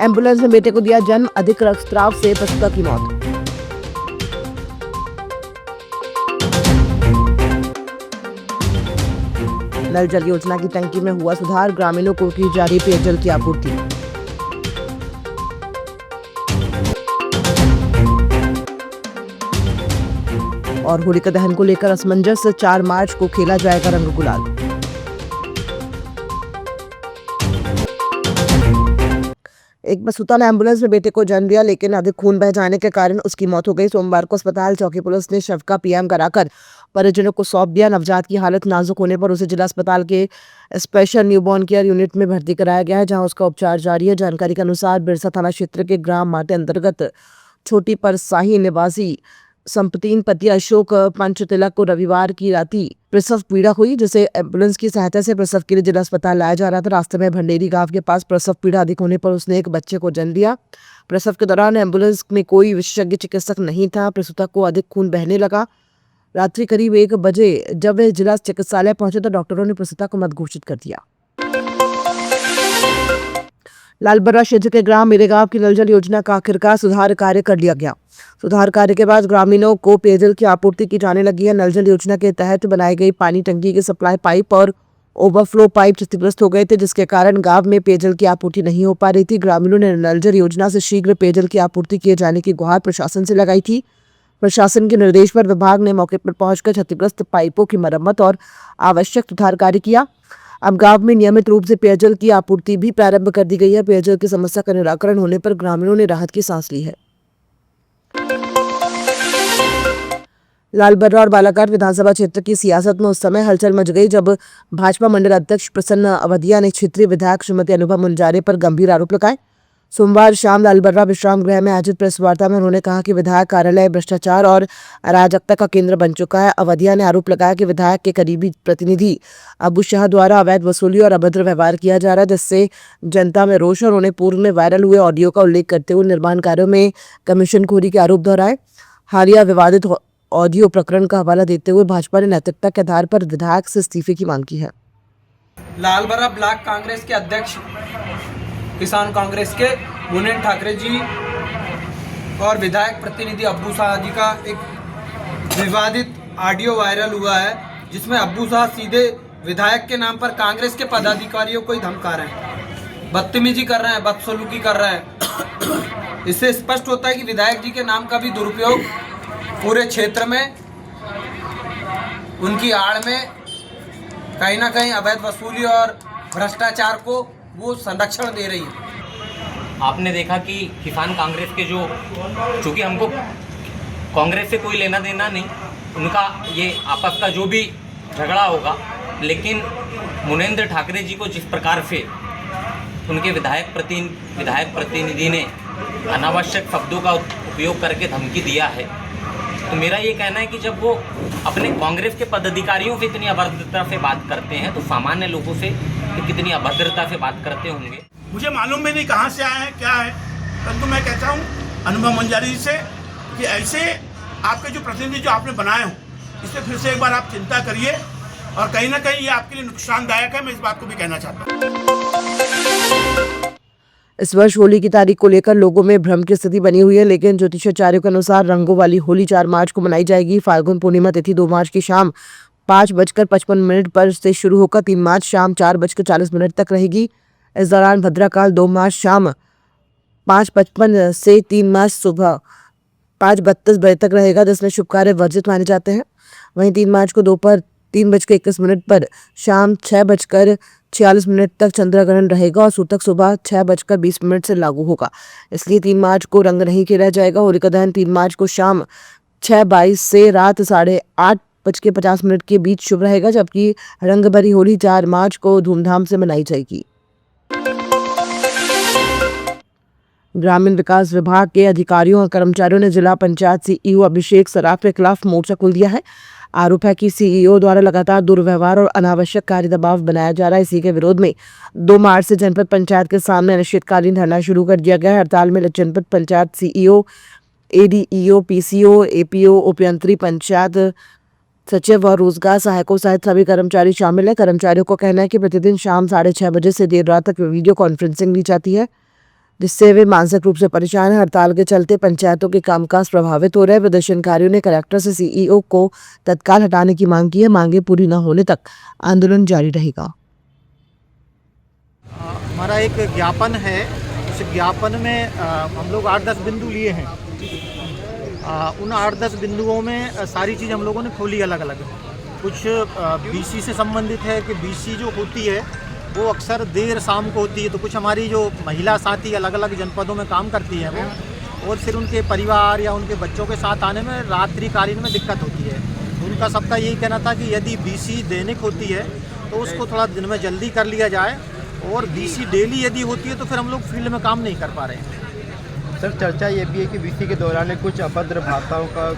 Ambulance में बेटे को दिया जन्म, अधिक रक्तस्राव से प्रसूता की मौत। नल जल योजना की टंकी में हुआ सुधार, ग्रामीणों को की जा रही पेयजल की आपूर्ति। और होलिका दहन को लेकर असमंजस, 4 मार्च को खेला जाएगा रंग गुलाल। एक प्रसूता ने एम्बुलेंस में बेटे को जन्म दिया, लेकिन अधिक खून बह जाने के कारण उसकी मौत हो गई। सोमवार को अस्पताल चौकी पुलिस ने शव का पीएम कराकर परिजनों को सौंप दिया। नवजात की हालत नाजुक होने पर उसे जिला अस्पताल के स्पेशल न्यूबॉर्न केयर यूनिट में भर्ती कराया गया है, जहां उसका उपचार जारी है। जानकारी के अनुसार बिरसा थाना क्षेत्र के ग्राम माटे अंतर्गत छोटी परसाही निवासी संपतीन पति अशोक पंचतिलक को रविवार की राति प्रसव पीड़ा हुई, जिसे एम्बुलेंस की सहायता से प्रसव के लिए जिला अस्पताल लाया जा रहा था। रास्ते में भंडेरी गांव के पास प्रसव पीड़ा अधिक होने पर उसने एक बच्चे को जन्म दिया। प्रसव के दौरान एम्बुलेंस में कोई विशेषज्ञ चिकित्सक नहीं था। प्रसूता को अधिक खून बहने लगा। रात्रि करीब 1 बजे जब वे जिला चिकित्सालय पहुंचे तो डॉक्टरों ने प्रसूता को मृत घोषित कर दिया। लालबर्रा क्षेत्र के ग्राम मेरेगांव की नल जल योजना का आखिरकार सुधार कार्य कर लिया गया। सुधार कार्य के बाद ग्रामीणों को पेयजल की आपूर्ति की जाने लगी है। नल जल योजना के तहत बनाई गई पानी टंकी के सप्लाई पाइप और ओवरफ्लो पाइप क्षतिग्रस्त हो गए थे, जिसके कारण गांव में पेयजल की आपूर्ति नहीं हो पा रही थी। ग्रामीणों ने नल जल योजना से शीघ्र पेयजल की आपूर्ति किए जाने की गुहार प्रशासन से लगाई थी। प्रशासन के निर्देश पर विभाग ने मौके पर पहुंचकर क्षतिग्रस्त पाइपों की मरम्मत और आवश्यक सुधार कार्य किया। अब गांव में नियमित रूप से पेयजल की आपूर्ति भी प्रारंभ कर दी गई है। पेयजल की समस्या का निराकरण होने पर ग्रामीणों ने राहत की सांस ली है। लालबर्रा और बालाघाट विधानसभा क्षेत्र की सियासत में उस समय हलचल मच गई जब भाजपा मंडल अध्यक्ष प्रसन्न अवधिया ने क्षेत्रीय विधायक श्रीमती अनुभा मुंजारे पर गंभीर आरोप लगाए। सोमवार शाम लालबर्रा विश्राम गृह में आयोजित प्रेस वार्ता में उन्होंने कहा कि विधायक कार्यालय भ्रष्टाचार और अराजकता का केंद्र बन चुका है। अवधिया ने आरोप लगाया कि विधायक के करीबी प्रतिनिधि अब्बू शाह द्वारा अवैध वसूली और अभद्र व्यवहार किया जा रहा है, जिससे जनता में रोष। और उन्हें पूर्व में वायरल हुए ऑडियो का उल्लेख करते हुए निर्माण कार्यों में कमीशनखोरी के आरोप दोहराए। हालिया विवादित ऑडियो प्रकरण का हवाला देते हुए भाजपा ने नैतिकता के आधार पर विधायक से इस्तीफे की मांग की है। लालबर्रा ब्लॉक कांग्रेस के अध्यक्ष किसान कांग्रेस के मुनीन ठाकरे जी और विधायक प्रतिनिधि अब्बू शाह जी का एक विवादित ऑडियो वायरल हुआ है, जिसमें अब्बू शाह सीधे विधायक के नाम पर कांग्रेस के पदाधिकारियों को ही धमका रहे हैं, बदतमीजी कर रहे हैं, बदसलूकी कर रहे हैं। इससे स्पष्ट होता है कि विधायक जी के नाम का भी दुरुपयोग पूरे क्षेत्र में उनकी आड़ में कहीं ना कहीं अवैध वसूली और भ्रष्टाचार को वो संरक्षण दे रही है। आपने देखा कि किसान कांग्रेस के जो, चूँकि हमको कांग्रेस से कोई लेना देना नहीं, उनका ये आपस का जो भी झगड़ा होगा, लेकिन मुनेंद्र ठाकरे जी को जिस प्रकार से उनके विधायक प्रतिनिधि ने अनावश्यक शब्दों का उपयोग करके धमकी दिया है, तो मेरा ये कहना है कि जब वो अपने कांग्रेस के पदाधिकारियों से इतनी अभद्रता से बात करते हैं तो सामान्य लोगों से कितनी अभद्रता से बात करते होंगे। मुझे मालूम भी नहीं कहाँ से आए हैं, क्या है, परंतु मैं कहता हूँ अनुभा मुंजारी जी से कि ऐसे आपके जो प्रतिनिधि जो आपने बनाए हों, इससे फिर से एक बार आप चिंता करिए, और कहीं ना कहीं ये आपके लिए नुकसानदायक है। मैं इस बात को भी कहना चाहता हूँ। इस वर्ष होली की तारीख को लेकर लोगों में भ्रम की स्थिति बनी हुई है, लेकिन ज्योतिषाचार्यों के अनुसार रंगों वाली होली 4 मार्च को मनाई जाएगी। फाल्गुन पूर्णिमा तिथि 2 मार्च की शाम 5:55 पर से शुरू होकर 3 मार्च शाम 4:40 तक रहेगी। इस दौरान भद्राकाल 2 मार्च शाम 5:55 से 3 मार्च सुबह 5:32 बजे तक रहेगा, जिसमें शुभ कार्य वर्जित माने जाते हैं। वहीं 3 मार्च को दोपहर 3:21 पर शाम 6:46 तक चंद्रग्रहण रहेगा और सूतक सुबह 6:20 से लागू होगा। इसलिए 3 मार्च को रंग नहीं खेला जाएगा। होलिका दहन 3 मार्च को शाम 6:22 से रात 8:50 के बीच शुभ रहेगा, जबकि रंग भरी होली 4 मार्च को धूमधाम से मनाई जाएगी। ग्रामीण विकास विभाग के अधिकारियों और कर्मचारियों ने जिला पंचायत सीईओ अभिषेक सराफ के खिलाफ मोर्चा खोल दिया है। आरोप है कि सीईओ द्वारा लगातार दुर्व्यवहार और अनावश्यक कार्य दबाव बनाया जा रहा है। इसी के विरोध में 2 मार्च से जनपद पंचायत के सामने अनिश्चितकालीन धरना शुरू कर दिया गया है। हड़ताल में जनपद panchayat CEO, ADEO, PCO, APO, उपयंत्री, पंचायत सचिव और रोजगार सहायकों सहित सभी कर्मचारी शामिल हैं। कर्मचारियों को कहना है कि प्रतिदिन शाम 6:30 बजे से देर रात तक वीडियो कॉन्फ्रेंसिंग ली जाती है। जिससे वे मानसिक रूप से परेशान हैं। हड़ताल के चलते पंचायतों के कामकाज प्रभावित हो रहे हैं। प्रदर्शनकारियों ने कलेक्टर से सीईओ को तत्काल हटाने की मांग की है। मांगे पूरी न होने तक आंदोलन जारी रहेगा। हमारा एक ज्ञापन है। उस ज्ञापन में हम लोग 8-10 बिंदु लिए हैं। उन 8-10 बिंदुओं में सारी चीज़ हम लोगों ने खोली अलग अलग। कुछ बीसी से संबंधित है कि बीसी जो होती है वो अक्सर देर शाम को होती है, तो कुछ हमारी जो महिला साथी अलग अलग जनपदों में काम करती हैं वो, और फिर उनके परिवार या उनके बच्चों के साथ आने में रात्रिकालीन में दिक्कत होती है। उनका सबका यही कहना था कि यदि बीसी दैनिक होती है तो उसको थोड़ा दिन में जल्दी कर लिया जाए, और बीसी डेली यदि होती है तो फिर हम लोग फील्ड में काम नहीं कर पा रहे हैं। सर, चर्चा ये भी है कि बीसी के दौरान कुछ अभद्र भाषाओं का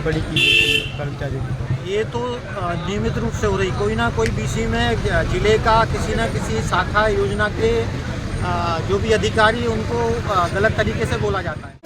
बड़ी की कर्मचारियों की, ये तो नियमित रूप से हो रही। कोई ना कोई बीसी में जिले का किसी न किसी शाखा योजना के जो भी अधिकारी उनको गलत तरीके से बोला जाता है।